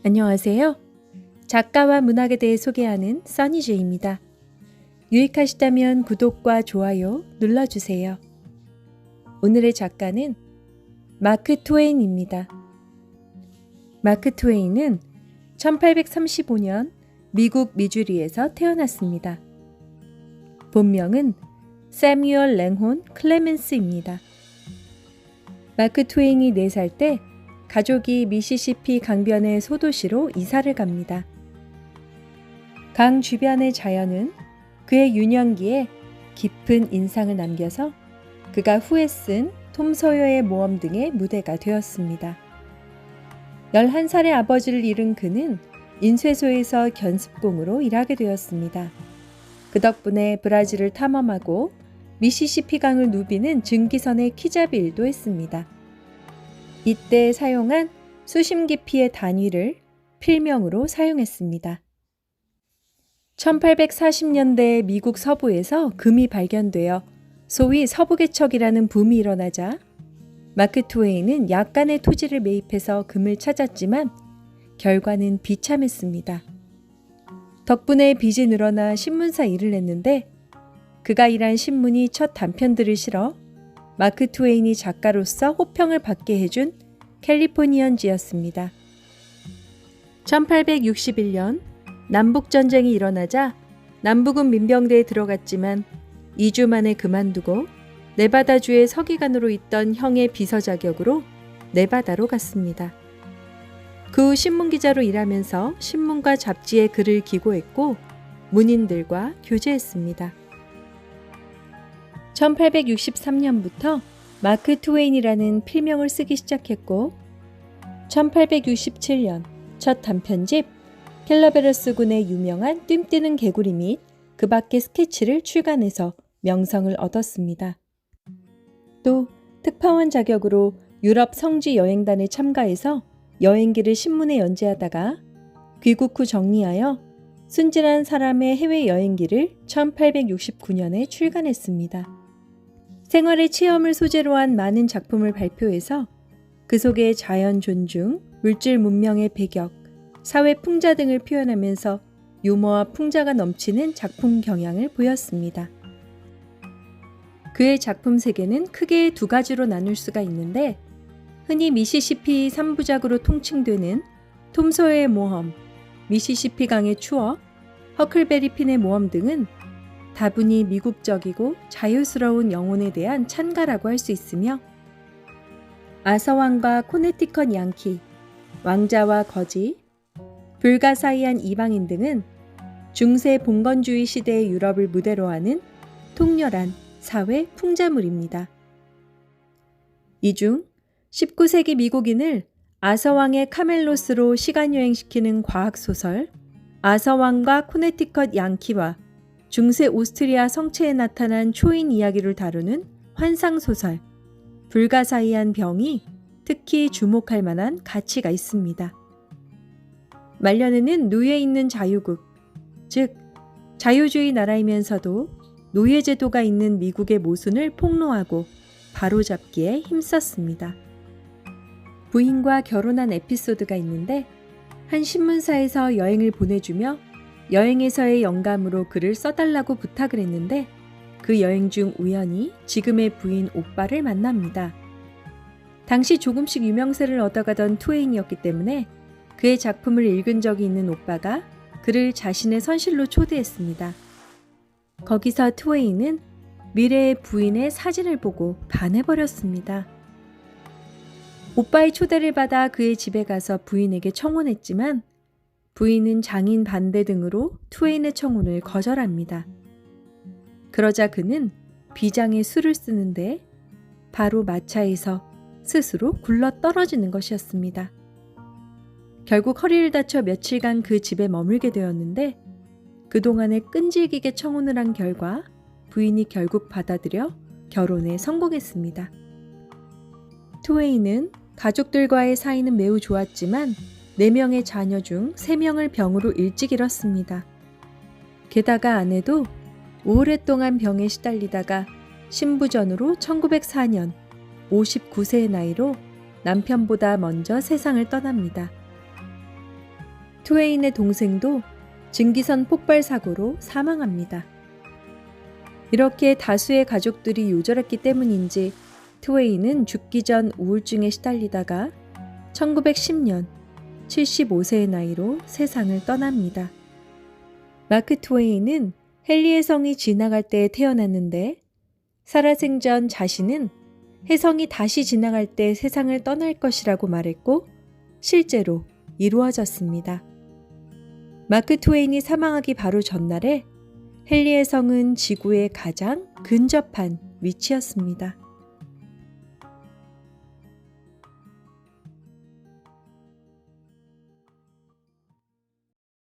안녕하세요. 작가와 문학에 대해 소개하는 써니제이입니다. 유익하시다면 구독과 좋아요 눌러주세요. 오늘의 작가는 마크 트웨인입니다. 마크 트웨인은 1835년 미국 미주리에서 태어났습니다. 본명은 세뮤얼 랭혼 클레멘스입니다. 마크 트웨인이 4살 때 가족이 미시시피 강변의 소도시로 이사를 갑니다. 강 주변의 자연은 그의 유년기에 깊은 인상을 남겨서 그가 후에 쓴 톰 소여의 모험 등의 무대가 되었습니다. 11살의 아버지를 잃은 그는 인쇄소에서 견습공으로 일하게 되었습니다. 그 덕분에 브라질을 탐험하고 미시시피 강을 누비는 증기선의 키잡이 일도 했습니다. 이때 사용한 수심 깊이의 단위를 필명으로 사용했습니다. 1840년대 미국 서부에서 금이 발견되어 소위 서부개척이라는 붐이 일어나자 마크 트웨인은 약간의 토지를 매입해서 금을 찾았지만 결과는 비참했습니다. 덕분에 빚이 늘어나 신문사 일을 했는데 그가 일한 신문이 첫 단편들을 실어 마크 트웨인이 작가로서 호평을 받게 해준 캘리포니언지였습니다. 1861년 남북전쟁이 일어나자 남북은 민병대에 들어갔지만 2주 만에 그만두고 네바다주의 서기관으로 있던 형의 비서 자격으로 네바다로 갔습니다. 그 후 신문기자로 일하면서 신문과 잡지에 글을 기고했고 문인들과 교제했습니다. 1863년부터 마크 트웨인이라는 필명을 쓰기 시작했고 1867년 첫 단편집 켈러베러스 군의 유명한 뜀뛰는 개구리 및 그 밖의 스케치를 출간해서 명성을 얻었습니다. 또 특파원 자격으로 유럽 성지 여행단에 참가해서 여행기를 신문에 연재하다가 귀국 후 정리하여 순진한 사람의 해외 여행기를 1869년에 출간했습니다. 생활의 체험을 소재로 한 많은 작품을 발표해서 그 속에 자연 존중, 물질 문명의 배격, 사회 풍자 등을 표현하면서 유머와 풍자가 넘치는 작품 경향을 보였습니다. 그의 작품 세계는 크게 2가지로 나눌 수가 있는데 흔히 미시시피 3부작으로 통칭되는 톰 소여의 모험, 미시시피 강의 추억, 허클베리 핀의 모험 등은 다분히 미국적이고 자유스러운 영혼에 대한 찬가라고 할 수 있으며 아서왕과 코네티컷 양키, 왕자와 거지, 불가사의한 이방인 등은 중세 봉건주의 시대의 유럽을 무대로 하는 통렬한 사회 풍자물입니다. 이 중 19세기 미국인을 아서왕의 카멜로스로 시간여행시키는 과학소설 아서왕과 코네티컷 양키와 중세 오스트리아 성체에 나타난 초인 이야기를 다루는 환상소설 불가사의한 병이 특히 주목할 만한 가치가 있습니다. 말년에는 누에 있는 자유국, 즉 자유주의 나라이면서도 노예제도가 있는 미국의 모순을 폭로하고 바로잡기에 힘썼습니다. 부인과 결혼한 에피소드가 있는데 한 신문사에서 여행을 보내주며 여행에서의 영감으로 글을 써달라고 부탁을 했는데 그 여행 중 우연히 지금의 부인 오빠를 만납니다. 당시 조금씩 유명세를 얻어가던 트웨인이었기 때문에 그의 작품을 읽은 적이 있는 오빠가 그를 자신의 선실로 초대했습니다. 거기서 트웨인은 미래의 부인의 사진을 보고 반해버렸습니다. 오빠의 초대를 받아 그의 집에 가서 부인에게 청혼했지만 부인은 장인 반대 등으로 트웨인의 청혼을 거절합니다. 그러자 그는 비장의 수를 쓰는데 바로 마차에서 스스로 굴러 떨어지는 것이었습니다. 결국 허리를 다쳐 며칠간 그 집에 머물게 되었는데 그동안에 끈질기게 청혼을 한 결과 부인이 결국 받아들여 결혼에 성공했습니다. 트웨인은 가족들과의 사이는 매우 좋았지만 4명의 자녀 중 3명을 병으로 일찍 잃었습니다. 게다가 아내도 오랫동안 병에 시달리다가 신부전으로 1904년 59세의 나이로 남편보다 먼저 세상을 떠납니다. 트웨인의 동생도 증기선 폭발 사고로 사망합니다. 이렇게 다수의 가족들이 요절했기 때문인지 트웨인은 죽기 전 우울증에 시달리다가 1910년 75세의 나이로 세상을 떠납니다. 마크 트웨인은 헨리의 성이 지나갈 때에 태어났는데 살아생전 자신은 혜성이 다시 지나갈 때 세상을 떠날 것이라고 말했고 실제로 이루어졌습니다. 마크 트웨인이 사망하기 바로 전날에 헨리의 성은 지구에 가장 근접한 위치였습니다.